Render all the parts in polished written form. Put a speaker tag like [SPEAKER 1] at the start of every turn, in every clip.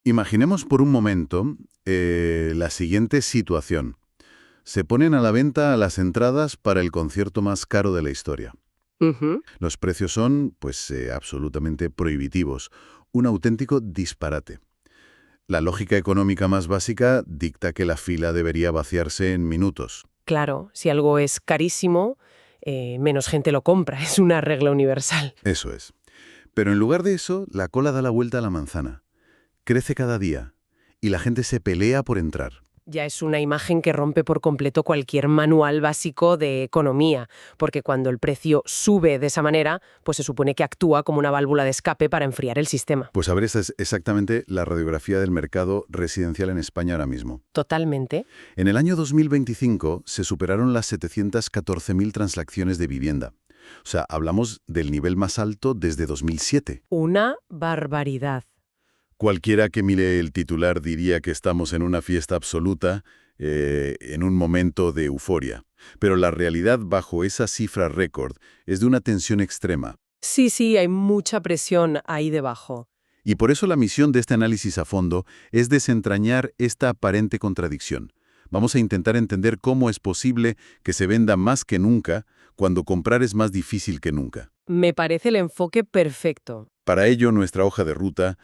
[SPEAKER 1] Imaginemos por un momento la siguiente situación. Se ponen a la venta las entradas para el concierto más caro de la historia.
[SPEAKER 2] Ujú.
[SPEAKER 1] Los precios son, pues, absolutamente prohibitivos. Un auténtico disparate. La lógica económica más básica dicta que la fila debería vaciarse en minutos.
[SPEAKER 2] Claro, si algo es carísimo, menos gente lo compra. Es una regla universal.
[SPEAKER 1] Eso es. Pero en lugar de eso, la cola da la vuelta a la manzana. Crece cada día. Y la gente se pelea por entrar.
[SPEAKER 2] Ya es una imagen que rompe por completo cualquier manual básico de economía, porque cuando el precio sube de esa manera, pues se supone que actúa como una válvula de escape para enfriar el sistema.
[SPEAKER 1] Pues a ver, esta es exactamente la radiografía del mercado residencial en España ahora mismo.
[SPEAKER 2] Totalmente.
[SPEAKER 1] En el año 2025 se superaron las 714.000 transacciones de vivienda. O sea, hablamos del nivel más alto desde 2007.
[SPEAKER 2] Una barbaridad.
[SPEAKER 1] Cualquiera que mire el titular diría que estamos en una fiesta absoluta, en un momento de euforia. Pero la realidad bajo esa cifra récord es de una tensión extrema.
[SPEAKER 2] Sí, hay mucha presión ahí debajo.
[SPEAKER 1] Y por eso la misión de este análisis a fondo es desentrañar esta aparente contradicción. Vamos a intentar entender cómo es posible que se venda más que nunca cuando comprar es más difícil que nunca.
[SPEAKER 2] Me parece el enfoque perfecto.
[SPEAKER 1] Para ello, nuestra hoja de ruta,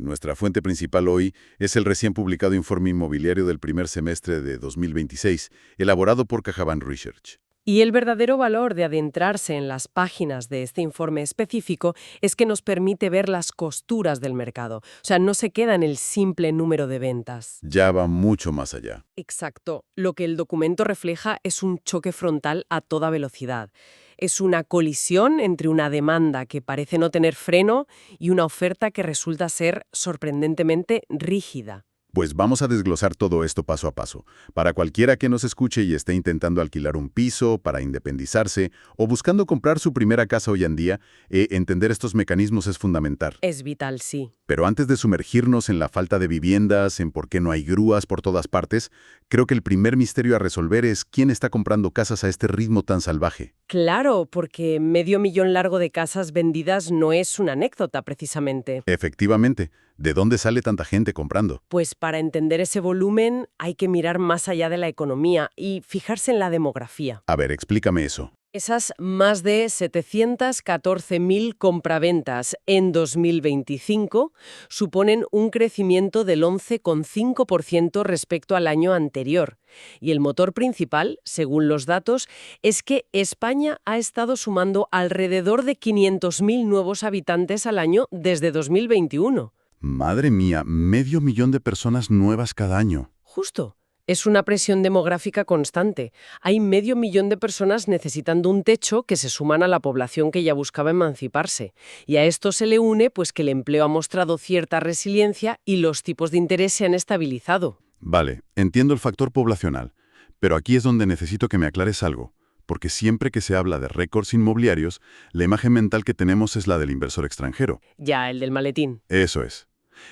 [SPEAKER 1] nuestra fuente principal hoy, es el recién publicado informe inmobiliario del primer semestre de 2026, elaborado por CajaBank Research.
[SPEAKER 2] Y el verdadero valor de adentrarse en las páginas de este informe específico es que nos permite ver las costuras del mercado. O sea, no se queda en el simple número de ventas.
[SPEAKER 1] Ya va mucho más allá.
[SPEAKER 2] Exacto. Lo que el documento refleja es un choque frontal a toda velocidad. Es una colisión entre una demanda que parece no tener freno y una oferta que resulta ser sorprendentemente rígida.
[SPEAKER 1] Pues vamos a desglosar todo esto paso a paso. Para cualquiera que nos escuche y esté intentando alquilar un piso, para independizarse o buscando comprar su primera casa hoy en día, entender estos mecanismos es fundamental.
[SPEAKER 2] Es vital, sí.
[SPEAKER 1] Pero antes de sumergirnos en la falta de viviendas, en por qué no hay grúas por todas partes, creo que el primer misterio a resolver es quién está comprando casas a este ritmo tan salvaje.
[SPEAKER 2] Claro, porque 500.000 largo de casas vendidas no es una anécdota, precisamente.
[SPEAKER 1] Efectivamente, ¿de dónde sale tanta gente comprando?
[SPEAKER 2] Pues para entender ese volumen hay que mirar más allá de la economía y fijarse en la demografía.
[SPEAKER 1] A ver, explícame eso.
[SPEAKER 2] Esas más de 714.000 compraventas en 2025 suponen un crecimiento del 11,5% respecto al año anterior. Y el motor principal, según los datos, es que España ha estado sumando alrededor de 500.000 nuevos habitantes al año desde 2021.
[SPEAKER 1] Madre mía, 500.000 de personas nuevas cada año.
[SPEAKER 2] Justo. Es una presión demográfica constante. Hay 500.000 de personas necesitando un techo que se suman a la población que ya buscaba emanciparse. Y a esto se le une pues que el empleo ha mostrado cierta resiliencia y los tipos de interés se han estabilizado.
[SPEAKER 1] Vale, entiendo el factor poblacional, pero aquí es donde necesito que me aclares algo, porque siempre que se habla de récords inmobiliarios, la imagen mental que tenemos es la del inversor extranjero.
[SPEAKER 2] Ya, el del maletín.
[SPEAKER 1] Eso es.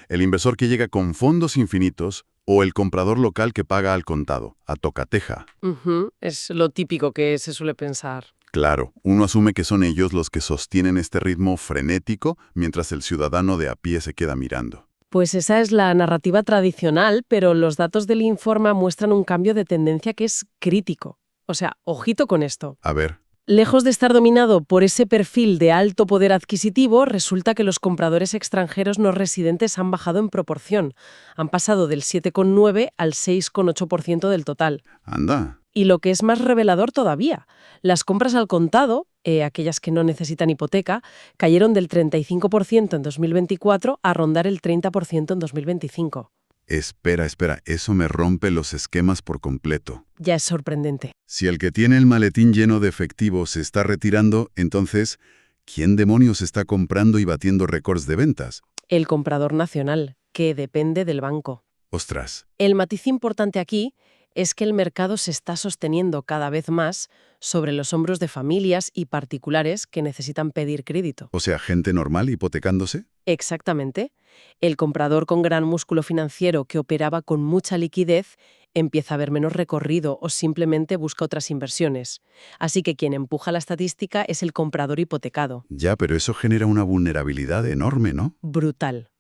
[SPEAKER 1] El inversor que llega con fondos infinitos o el comprador local que paga al contado, a tocateja.
[SPEAKER 2] Es lo típico que se suele pensar.
[SPEAKER 1] Claro, uno asume que son ellos los que sostienen este ritmo frenético mientras el ciudadano de a pie se queda mirando.
[SPEAKER 2] Pues esa es la narrativa tradicional, pero los datos del informe muestran un cambio de tendencia que es crítico. O sea, ojito con esto.
[SPEAKER 1] A ver,
[SPEAKER 2] Lejos de estar dominado por ese perfil de alto poder adquisitivo, resulta que los compradores extranjeros no residentes han bajado en proporción. Han pasado del 7,9 al 6,8% del total.
[SPEAKER 1] anda.
[SPEAKER 2] Y lo que es más revelador todavía, las compras al contado, aquellas que no necesitan hipoteca, cayeron del 35% en 2024 a rondar el 30% en 2025.
[SPEAKER 1] Espera, eso me rompe los esquemas por completo.
[SPEAKER 2] Ya es sorprendente.
[SPEAKER 1] Si el que tiene el maletín lleno de efectivo se está retirando, entonces, ¿quién demonios está comprando y batiendo récords de ventas?
[SPEAKER 2] El comprador nacional, que depende del banco.
[SPEAKER 1] Ostras,
[SPEAKER 2] El matiz importante aquí es que el mercado se está sosteniendo cada vez más sobre los hombros de familias y particulares que necesitan pedir crédito.
[SPEAKER 1] o sea, gente normal hipotecándose.
[SPEAKER 2] Exactamente. El comprador con gran músculo financiero que operaba con mucha liquidez empieza a ver menos recorrido o simplemente busca otras inversiones. Así que quien empuja la estadística es el comprador hipotecado.
[SPEAKER 1] Ya, pero eso genera una vulnerabilidad enorme, ¿no?
[SPEAKER 2] Brutal.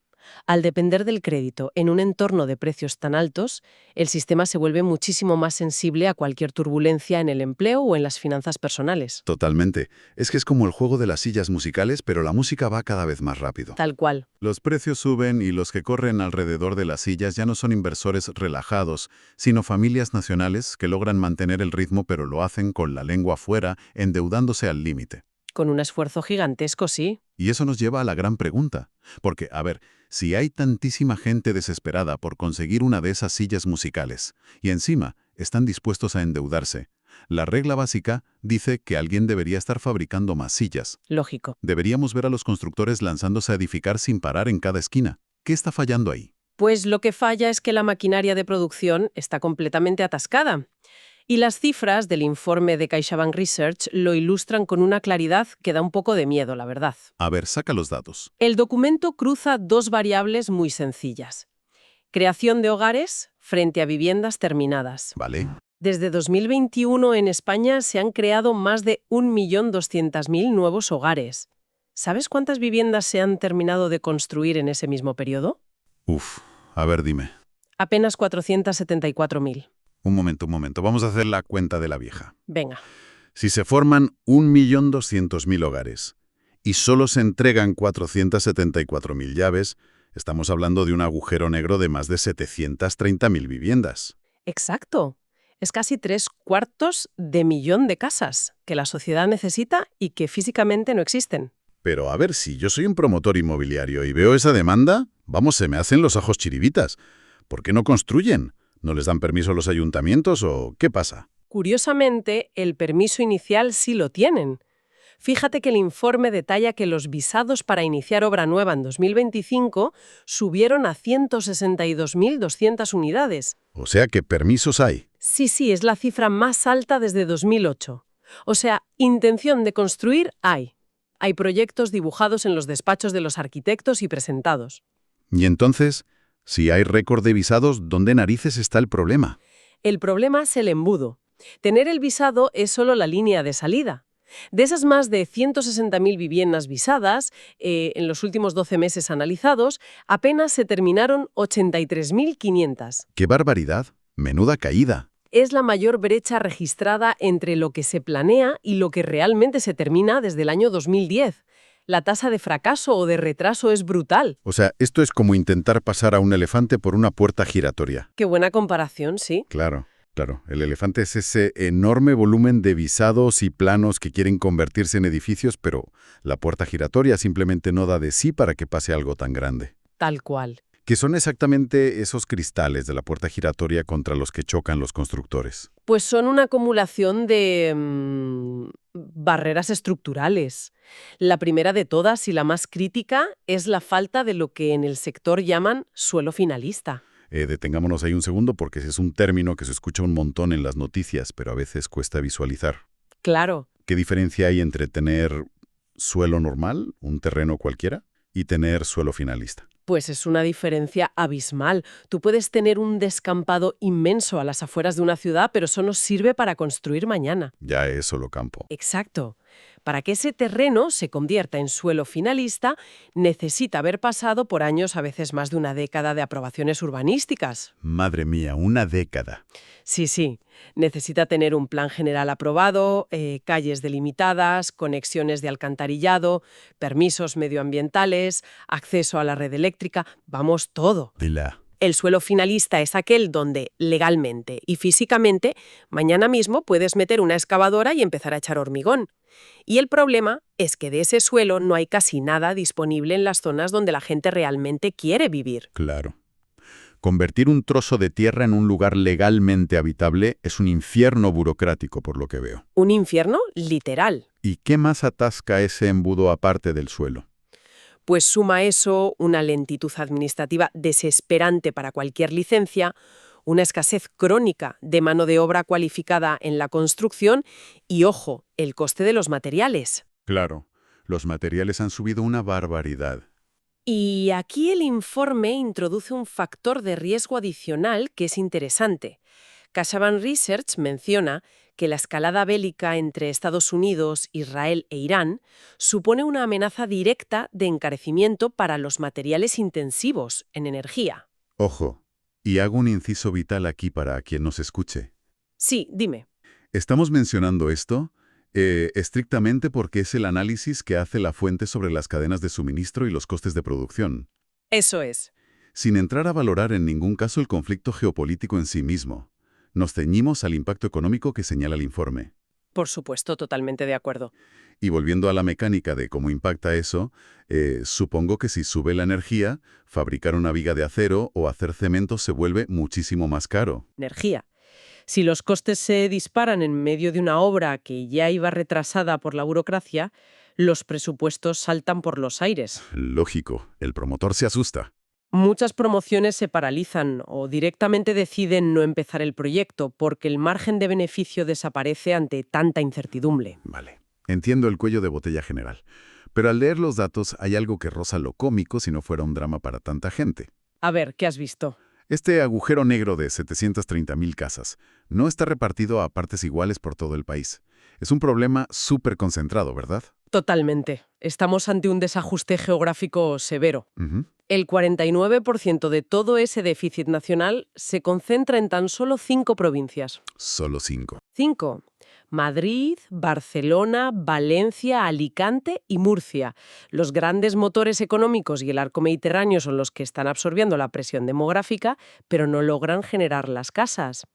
[SPEAKER 2] Al depender del crédito en un entorno de precios tan altos, el sistema se vuelve muchísimo más sensible a cualquier turbulencia en el empleo o en las finanzas personales.
[SPEAKER 1] Totalmente. Es que es como el juego de las sillas musicales, pero la música va cada vez más rápido.
[SPEAKER 2] Tal cual.
[SPEAKER 1] Los precios suben y los que corren alrededor de las sillas ya no son inversores relajados, sino familias nacionales que logran mantener el ritmo pero lo hacen con la lengua afuera, endeudándose al límite.
[SPEAKER 2] Con un esfuerzo gigantesco, sí.
[SPEAKER 1] Y eso nos lleva a la gran pregunta. Porque, a ver, si hay tantísima gente desesperada por conseguir una de esas sillas musicales, y encima están dispuestos a endeudarse, la regla básica dice que alguien debería estar fabricando más sillas.
[SPEAKER 2] Lógico.
[SPEAKER 1] Deberíamos ver a los constructores lanzándose a edificar sin parar en cada esquina. ¿Qué está fallando ahí?
[SPEAKER 2] Pues lo que falla es que la maquinaria de producción está completamente atascada. Y las cifras del informe de CaixaBank Research lo ilustran con una claridad que da un poco de miedo, la verdad.
[SPEAKER 1] A ver, saca los datos.
[SPEAKER 2] El documento cruza dos variables muy sencillas. Creación de hogares frente a viviendas terminadas.
[SPEAKER 1] ¿Vale?
[SPEAKER 2] Desde 2021 en España se han creado más de 1.200.000 nuevos hogares. ¿Sabes cuántas viviendas se han terminado de construir en ese mismo periodo?
[SPEAKER 1] Uf, a ver, dime.
[SPEAKER 2] Apenas 474.000.
[SPEAKER 1] Un momento. Vamos a hacer la cuenta de la vieja.
[SPEAKER 2] Venga.
[SPEAKER 1] Si se forman 1.200.000 hogares y solo se entregan 474.000 llaves, estamos hablando de un agujero negro de más de 730.000 viviendas.
[SPEAKER 2] Exacto. Es casi 3/4 de casas que la sociedad necesita y que físicamente no existen.
[SPEAKER 1] Pero a ver, si yo soy un promotor inmobiliario y veo esa demanda, vamos, se me hacen los ojos chiribitas. ¿Por qué no construyen? ¿No les dan permiso a los ayuntamientos o qué pasa?
[SPEAKER 2] Curiosamente, el permiso inicial sí lo tienen. Fíjate que el informe detalla que los visados para iniciar obra nueva en 2025 subieron a 162.200 unidades.
[SPEAKER 1] O sea, ¿qué permisos hay?
[SPEAKER 2] Sí, es la cifra más alta desde 2008. O sea, intención de construir hay. Hay proyectos dibujados en los despachos de los arquitectos y presentados.
[SPEAKER 1] Y entonces, si hay récord de visados, ¿dónde narices está el problema?
[SPEAKER 2] El problema es el embudo. Tener el visado es solo la línea de salida. De esas más de 160.000 viviendas visadas, en los últimos 12 meses analizados, apenas se terminaron 83.500.
[SPEAKER 1] ¡Qué barbaridad! ¡Menuda caída!
[SPEAKER 2] Es la mayor brecha registrada entre lo que se planea y lo que realmente se termina desde el año 2010. La tasa de fracaso o de retraso es brutal.
[SPEAKER 1] O sea, esto es como intentar pasar a un elefante por una puerta giratoria.
[SPEAKER 2] Qué buena comparación, sí.
[SPEAKER 1] Claro. El elefante es ese enorme volumen de visados y planos que quieren convertirse en edificios, pero la puerta giratoria simplemente no da de sí para que pase algo tan grande.
[SPEAKER 2] Tal cual.
[SPEAKER 1] ¿Qué son exactamente esos cristales de la puerta giratoria contra los que chocan los constructores?
[SPEAKER 2] Pues son una acumulación de barreras estructurales. La primera de todas y la más crítica es la falta de lo que en el sector llaman suelo finalista.
[SPEAKER 1] Detengámonos ahí un segundo porque ese es un término que se escucha un montón en las noticias, pero a veces cuesta visualizar.
[SPEAKER 2] Claro.
[SPEAKER 1] ¿Qué diferencia hay entre tener suelo normal, un terreno cualquiera, y tener suelo finalista?
[SPEAKER 2] Pues es una diferencia abismal. Tú puedes tener un descampado inmenso a las afueras de una ciudad, pero eso no sirve para construir mañana.
[SPEAKER 1] Ya es solo campo.
[SPEAKER 2] Exacto. Para que ese terreno se convierta en suelo finalista, necesita haber pasado por años, a veces más de una década, de aprobaciones urbanísticas.
[SPEAKER 1] Madre mía, una década.
[SPEAKER 2] Sí. Necesita tener un plan general aprobado, calles delimitadas, conexiones de alcantarillado, permisos medioambientales, acceso a la red eléctrica, vamos, todo. El suelo finalista es aquel donde, legalmente y físicamente, mañana mismo puedes meter una excavadora y empezar a echar hormigón. Y el problema es que de ese suelo no hay casi nada disponible en las zonas donde la gente realmente quiere vivir.
[SPEAKER 1] Claro. Convertir un trozo de tierra en un lugar legalmente habitable es un infierno burocrático, por lo que veo.
[SPEAKER 2] Un infierno literal.
[SPEAKER 1] ¿Y qué más atasca ese embudo aparte del suelo?
[SPEAKER 2] Pues suma eso una lentitud administrativa desesperante para cualquier licencia, una escasez crónica de mano de obra cualificada en la construcción y, ojo, el coste de los materiales.
[SPEAKER 1] Claro, los materiales han subido una barbaridad.
[SPEAKER 2] Y aquí el informe introduce un factor de riesgo adicional que es interesante. CaixaBank Research menciona que la escalada bélica entre Estados Unidos, Israel e Irán supone una amenaza directa de encarecimiento para los materiales intensivos en energía.
[SPEAKER 1] Ojo, y hago un inciso vital aquí para quien nos escuche.
[SPEAKER 2] Sí, dime.
[SPEAKER 1] Estamos mencionando esto estrictamente porque es el análisis que hace la fuente sobre las cadenas de suministro y los costes de producción,
[SPEAKER 2] Eso es.
[SPEAKER 1] sin entrar a valorar en ningún caso el conflicto geopolítico en sí mismo. Nos ceñimos al impacto económico que señala el informe.
[SPEAKER 2] Por supuesto, totalmente de acuerdo.
[SPEAKER 1] Y volviendo a la mecánica de cómo impacta eso, supongo que si sube la energía, fabricar una viga de acero o hacer cemento se vuelve muchísimo más caro.
[SPEAKER 2] Energía. Si los costes se disparan en medio de una obra que ya iba retrasada por la burocracia, los presupuestos saltan por los aires.
[SPEAKER 1] Lógico, el promotor se asusta.
[SPEAKER 2] Muchas promociones se paralizan o directamente deciden no empezar el proyecto porque el margen de beneficio desaparece ante tanta incertidumbre.
[SPEAKER 1] Vale, entiendo el cuello de botella general. Pero al leer los datos hay algo que roza lo cómico si no fuera un drama para tanta gente.
[SPEAKER 2] A ver, ¿qué has visto?
[SPEAKER 1] Este agujero negro de 730.000 casas no está repartido a partes iguales por todo el país. Es un problema súper concentrado, ¿verdad?
[SPEAKER 2] Totalmente. Estamos ante un desajuste geográfico severo.
[SPEAKER 1] Ujú.
[SPEAKER 2] El 49% de todo ese déficit nacional se concentra en tan solo 5 provincias.
[SPEAKER 1] Solo 5.
[SPEAKER 2] 5. Madrid, Barcelona, Valencia, Alicante y Murcia. Los grandes motores económicos y el arco mediterráneo son los que están absorbiendo la presión demográfica, pero no logran generar las casas.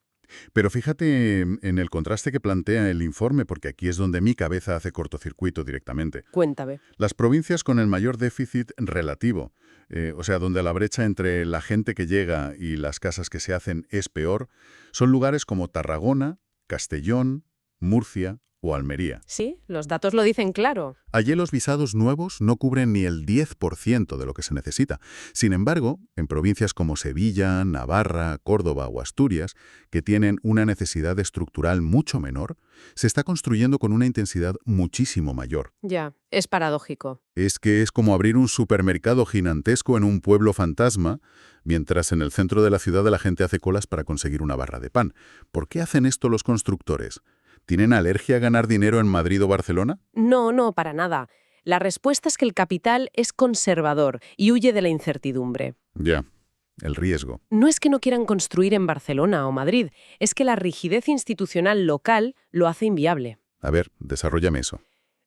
[SPEAKER 1] Pero fíjate en el contraste que plantea el informe, porque aquí es donde mi cabeza hace cortocircuito directamente.
[SPEAKER 2] Cuéntame.
[SPEAKER 1] Las provincias con el mayor déficit relativo, o sea, donde la brecha entre la gente que llega y las casas que se hacen es peor, son lugares como Tarragona, Castellón, Murcia o Almería.
[SPEAKER 2] Sí, los datos lo dicen claro.
[SPEAKER 1] Allí los visados nuevos no cubren ni el 10% de lo que se necesita. Sin embargo, en provincias como Sevilla, Navarra, Córdoba o Asturias, que tienen una necesidad estructural mucho menor, se está construyendo con una intensidad muchísimo mayor.
[SPEAKER 2] Ya, es paradójico.
[SPEAKER 1] Es que es como abrir un supermercado gigantesco en un pueblo fantasma, mientras en el centro de la ciudad la gente hace colas para conseguir una barra de pan. ¿Por qué hacen esto los constructores? ¿Tienen alergia a ganar dinero en Madrid o Barcelona?
[SPEAKER 2] No, para nada. La respuesta es que el capital es conservador y huye de la incertidumbre.
[SPEAKER 1] Ya, el riesgo.
[SPEAKER 2] No es que no quieran construir en Barcelona o Madrid, es que la rigidez institucional local lo hace inviable.
[SPEAKER 1] A ver, desarróllame eso.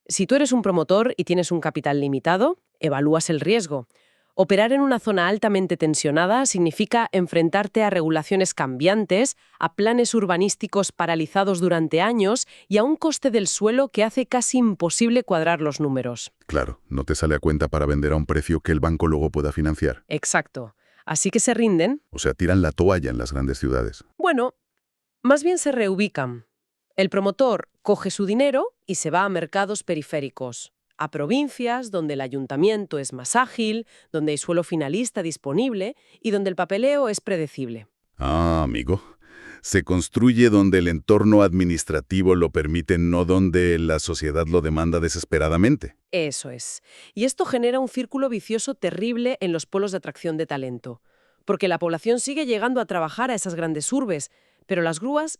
[SPEAKER 2] Si tú eres un promotor y tienes un capital limitado, evalúas el riesgo. Operar en una zona altamente tensionada significa enfrentarte a regulaciones cambiantes, a planes urbanísticos paralizados durante años y a un coste del suelo que hace casi imposible cuadrar los números.
[SPEAKER 1] Claro, no te sale a cuenta para vender a un precio que el banco luego pueda financiar.
[SPEAKER 2] Exacto. Así que se rinden.
[SPEAKER 1] O sea, tiran la toalla en las grandes ciudades.
[SPEAKER 2] Bueno, más bien se reubican. El promotor coge su dinero y se va a mercados periféricos, a provincias donde el ayuntamiento es más ágil, donde hay suelo finalista disponible y donde el papeleo es predecible.
[SPEAKER 1] Ah, amigo. Se construye donde el entorno administrativo lo permite, no donde la sociedad lo demanda desesperadamente.
[SPEAKER 2] Eso es. Y esto genera un círculo vicioso terrible en los polos de atracción de talento. Porque la población sigue llegando a trabajar a esas grandes urbes, pero las grúas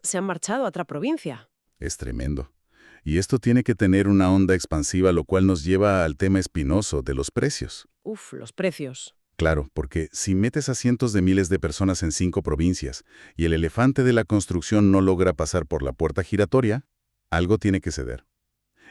[SPEAKER 2] se han marchado a otra provincia.
[SPEAKER 1] Es tremendo. Y esto tiene que tener una onda expansiva, lo cual nos lleva al tema espinoso de los precios.
[SPEAKER 2] Uf, los precios.
[SPEAKER 1] Claro, porque si metes a cientos de miles de personas en 5 provincias y el elefante de la construcción no logra pasar por la puerta giratoria, algo tiene que ceder.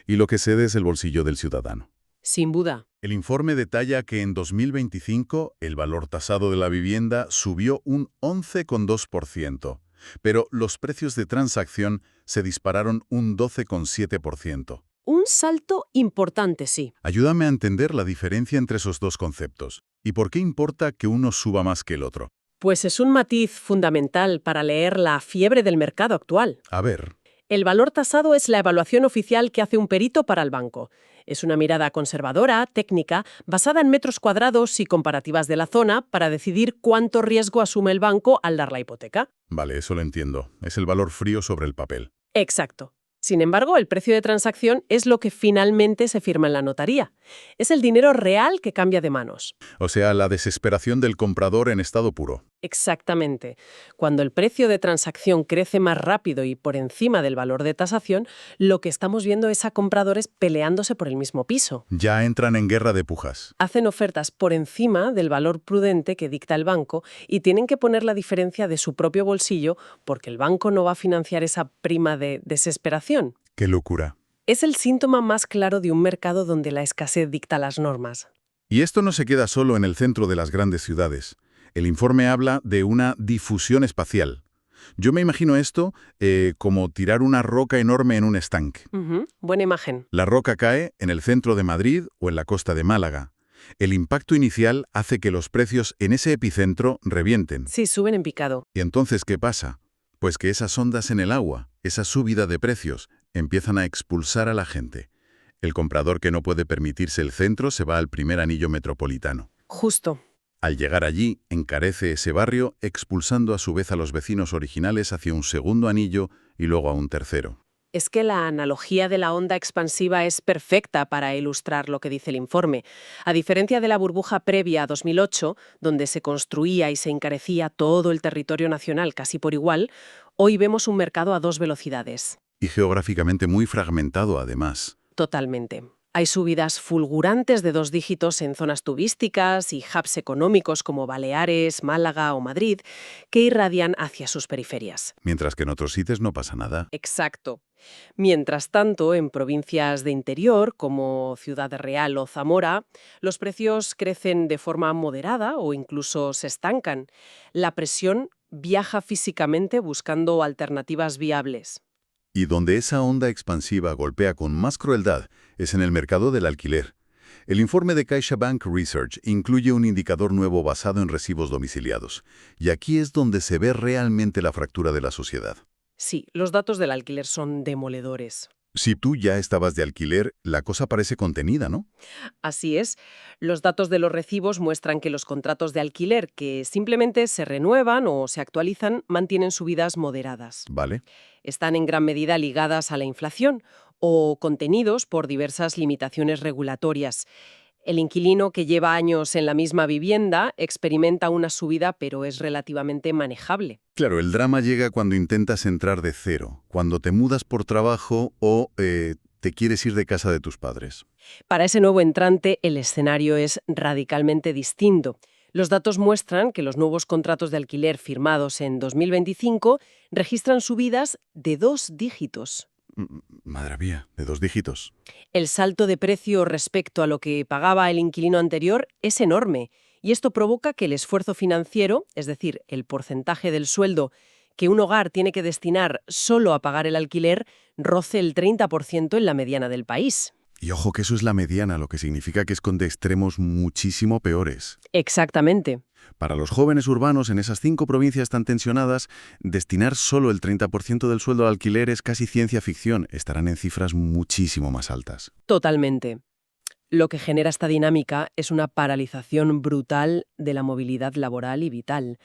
[SPEAKER 1] Y lo que cede es el bolsillo del ciudadano.
[SPEAKER 2] Sin duda.
[SPEAKER 1] El informe detalla que en 2025 el valor tasado de la vivienda subió un 11,2%, pero los precios de transacción se dispararon un 12,7%.
[SPEAKER 2] Un salto importante, sí.
[SPEAKER 1] Ayúdame a entender la diferencia entre esos dos conceptos. ¿Y por qué importa que uno suba más que el otro?
[SPEAKER 2] Pues es un matiz fundamental para leer la fiebre del mercado actual.
[SPEAKER 1] A ver.
[SPEAKER 2] El valor tasado es la evaluación oficial que hace un perito para el banco. Es una mirada conservadora, técnica, basada en metros cuadrados y comparativas de la zona para decidir cuánto riesgo asume el banco al dar la hipoteca.
[SPEAKER 1] Vale, eso lo entiendo. Es el valor frío sobre el papel.
[SPEAKER 2] Exacto. Sin embargo, el precio de transacción es lo que finalmente se firma en la notaría. Es el dinero real que cambia de manos.
[SPEAKER 1] O sea, la desesperación del comprador en estado puro.
[SPEAKER 2] Exactamente. Cuando el precio de transacción crece más rápido y por encima del valor de tasación, lo que estamos viendo es a compradores peleándose por el mismo piso.
[SPEAKER 1] Ya entran en guerra de pujas.
[SPEAKER 2] Hacen ofertas por encima del valor prudente que dicta el banco y tienen que poner la diferencia de su propio bolsillo porque el banco no va a financiar esa prima de desesperación.
[SPEAKER 1] ¡Qué locura!
[SPEAKER 2] Es el síntoma más claro de un mercado donde la escasez dicta las normas.
[SPEAKER 1] Y esto no se queda solo en el centro de las grandes ciudades. El informe habla de una difusión espacial. Yo me imagino esto como tirar una roca enorme en un estanque.
[SPEAKER 2] Buena imagen.
[SPEAKER 1] La roca cae en el centro de Madrid o en la costa de Málaga. El impacto inicial hace que los precios en ese epicentro revienten.
[SPEAKER 2] Sí, suben en picado.
[SPEAKER 1] ¿Y entonces qué pasa? Pues que esas ondas en el agua, esa subida de precios, empiezan a expulsar a la gente. El comprador que no puede permitirse el centro se va al primer anillo metropolitano.
[SPEAKER 2] Justo.
[SPEAKER 1] Al llegar allí, encarece ese barrio, expulsando a su vez a los vecinos originales hacia un segundo anillo y luego a un tercero.
[SPEAKER 2] Es que la analogía de la onda expansiva es perfecta para ilustrar lo que dice el informe. A diferencia de la burbuja previa a 2008, donde se construía y se encarecía todo el territorio nacional casi por igual, hoy vemos un mercado a dos velocidades.
[SPEAKER 1] Y geográficamente muy fragmentado, además.
[SPEAKER 2] Totalmente. Hay subidas fulgurantes de 2 dígitos en zonas turísticas y hubs económicos como Baleares, Málaga o Madrid, que irradian hacia sus periferias.
[SPEAKER 1] Mientras que en otros sitios no pasa nada.
[SPEAKER 2] Exacto. Mientras tanto, en provincias de interior, como Ciudad Real o Zamora, los precios crecen de forma moderada o incluso se estancan. La presión viaja físicamente buscando alternativas viables.
[SPEAKER 1] Y donde esa onda expansiva golpea con más crueldad es en el mercado del alquiler. El informe de CaixaBank Research incluye un indicador nuevo basado en recibos domiciliados. Y aquí es donde se ve realmente la fractura de la sociedad.
[SPEAKER 2] Sí, los datos del alquiler son demoledores.
[SPEAKER 1] Si tú ya estabas de alquiler, la cosa parece contenida, ¿no?
[SPEAKER 2] Así es, los datos de los recibos muestran que los contratos de alquiler que simplemente se renuevan o se actualizan mantienen subidas moderadas.
[SPEAKER 1] Vale.
[SPEAKER 2] Están en gran medida ligadas a la inflación o contenidos por diversas limitaciones regulatorias. El inquilino que lleva años en la misma vivienda experimenta una subida, pero es relativamente manejable.
[SPEAKER 1] Claro, el drama llega cuando intentas entrar de cero, cuando te mudas por trabajo o te quieres ir de casa de tus padres.
[SPEAKER 2] Para ese nuevo entrante, el escenario es radicalmente distinto. Los datos muestran que los nuevos contratos de alquiler firmados en 2025 registran subidas de 2 dígitos.
[SPEAKER 1] Madre mía, de 2 dígitos.
[SPEAKER 2] El salto de precio respecto a lo que pagaba el inquilino anterior es enorme, y esto provoca que el esfuerzo financiero, es decir, el porcentaje del sueldo que un hogar tiene que destinar solo a pagar el alquiler, roce el 30% en la mediana del país.
[SPEAKER 1] Y ojo que eso es la mediana, lo que significa que esconde extremos muchísimo peores.
[SPEAKER 2] Exactamente.
[SPEAKER 1] Para los jóvenes urbanos en esas 5 provincias tan tensionadas, destinar solo el 30% del sueldo al alquiler es casi ciencia ficción. Estarán en cifras muchísimo más altas.
[SPEAKER 2] Totalmente. Lo que genera esta dinámica es una paralización brutal de la movilidad laboral y vital.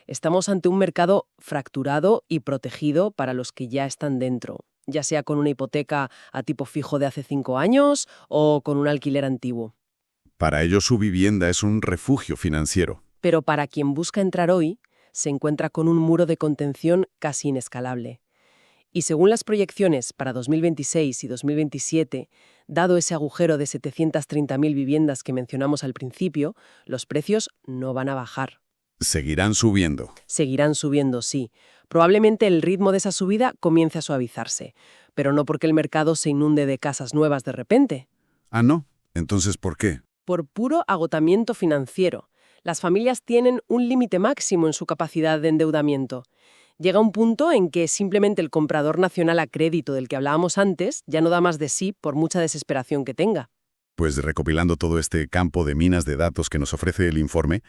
[SPEAKER 2] Estamos ante un mercado fracturado y protegido para los que ya están dentro, ya sea con una hipoteca a tipo fijo de hace 5 años o con un alquiler antiguo.
[SPEAKER 1] Para ellos su vivienda es un refugio financiero.
[SPEAKER 2] Pero para quien busca entrar hoy, se encuentra con un muro de contención casi inescalable. Y según las proyecciones para 2026 y 2027, dado ese agujero de 730.000 viviendas que mencionamos al principio, los precios no van a bajar.
[SPEAKER 1] Seguirán subiendo.
[SPEAKER 2] Seguirán subiendo, sí. Probablemente el ritmo de esa subida comience a suavizarse, pero no porque el mercado se inunde de casas nuevas de repente.
[SPEAKER 1] Ah, ¿no? Entonces, ¿por qué?
[SPEAKER 2] Por puro agotamiento financiero. Las familias tienen un límite máximo en su capacidad de endeudamiento. Llega un punto en que simplemente el comprador nacional a crédito del que hablábamos antes ya no da más de sí por mucha desesperación que tenga.
[SPEAKER 1] Pues recopilando todo este campo de minas de datos que nos ofrece el informe,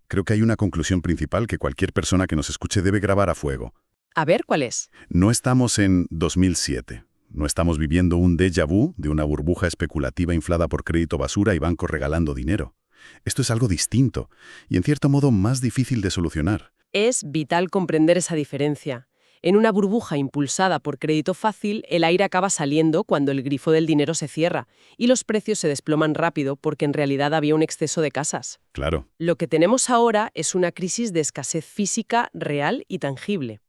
[SPEAKER 1] creo que hay una conclusión principal que cualquier persona que nos escuche debe grabar a fuego.
[SPEAKER 2] A ver, ¿cuál es?
[SPEAKER 1] No estamos en 2007. No estamos viviendo un déjà vu de una burbuja especulativa inflada por crédito basura y bancos regalando dinero. Esto es algo distinto y en cierto modo más difícil de solucionar.
[SPEAKER 2] Es vital comprender esa diferencia. En una burbuja impulsada por crédito fácil, el aire acaba saliendo cuando el grifo del dinero se cierra y los precios se desploman rápido porque en realidad había un exceso de casas.
[SPEAKER 1] Claro.
[SPEAKER 2] Lo que tenemos ahora es una crisis de escasez física real y tangible.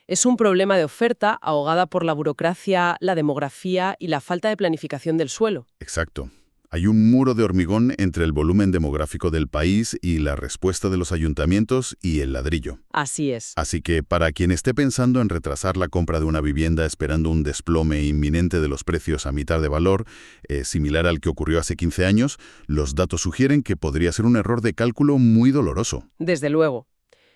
[SPEAKER 2] Es un problema de oferta ahogada por la burocracia, la demografía y la falta de planificación del suelo.
[SPEAKER 1] Exacto. Hay un muro de hormigón entre el volumen demográfico del país y la respuesta de los ayuntamientos y el ladrillo.
[SPEAKER 2] Así es.
[SPEAKER 1] Así que para quien esté pensando en retrasar la compra de una vivienda esperando un desplome inminente de los precios a mitad de valor, similar al que ocurrió hace 15 años, los datos sugieren que podría ser un error de cálculo muy doloroso.
[SPEAKER 2] Desde luego.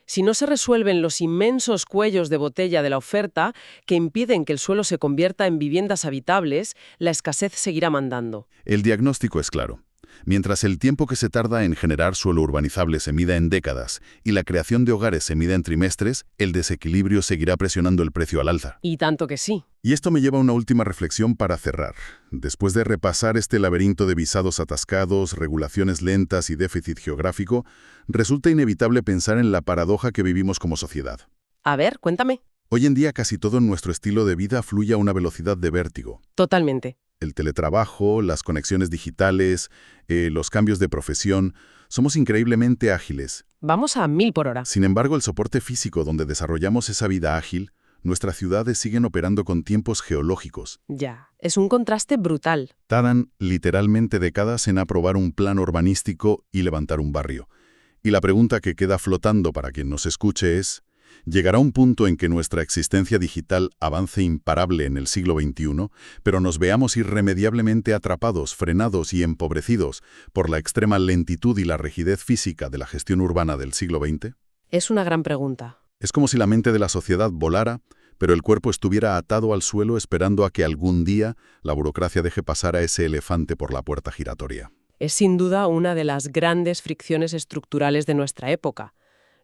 [SPEAKER 2] Si no se resuelven los inmensos cuellos de botella de la oferta que impiden que el suelo se convierta en viviendas habitables, la escasez seguirá mandando.
[SPEAKER 1] El diagnóstico es claro. Mientras el tiempo que se tarda en generar suelo urbanizable se mida en décadas y la creación de hogares se mida en trimestres, el desequilibrio seguirá presionando el precio al alza.
[SPEAKER 2] Y tanto que sí.
[SPEAKER 1] Y esto me lleva a una última reflexión para cerrar. Después de repasar este laberinto de visados atascados, regulaciones lentas y déficit geográfico, resulta inevitable pensar en la paradoja que vivimos como sociedad.
[SPEAKER 2] A ver, cuéntame.
[SPEAKER 1] Hoy en día casi todo en nuestro estilo de vida fluye a una velocidad de vértigo.
[SPEAKER 2] Totalmente.
[SPEAKER 1] El teletrabajo, las conexiones digitales, los cambios de profesión, somos increíblemente ágiles.
[SPEAKER 2] Vamos a 1000 por hora.
[SPEAKER 1] Sin embargo, el soporte físico donde desarrollamos esa vida ágil, nuestras ciudades siguen operando con tiempos geológicos.
[SPEAKER 2] Ya, es un contraste brutal.
[SPEAKER 1] Tardan literalmente décadas en aprobar un plan urbanístico y levantar un barrio. Y la pregunta que queda flotando para quien nos escuche es, ¿llegará un punto en que nuestra existencia digital avance imparable en el siglo XXI, pero nos veamos irremediablemente atrapados, frenados y empobrecidos por la extrema lentitud y la rigidez física de la gestión urbana del siglo XX?
[SPEAKER 2] Es una gran pregunta.
[SPEAKER 1] Es como si la mente de la sociedad volara, pero el cuerpo estuviera atado al suelo esperando a que algún día la burocracia deje pasar a ese elefante por la puerta giratoria.
[SPEAKER 2] Es sin duda una de las grandes fricciones estructurales de nuestra época.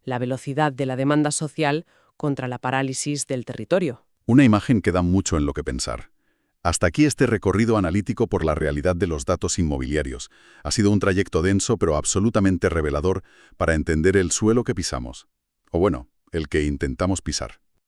[SPEAKER 2] La velocidad de la demanda social contra la parálisis del territorio.
[SPEAKER 1] Una imagen que da mucho en lo que pensar. Hasta aquí este recorrido analítico por la realidad de los datos inmobiliarios. Ha sido un trayecto denso pero absolutamente revelador para entender el suelo que pisamos. O bueno, el que intentamos pisar.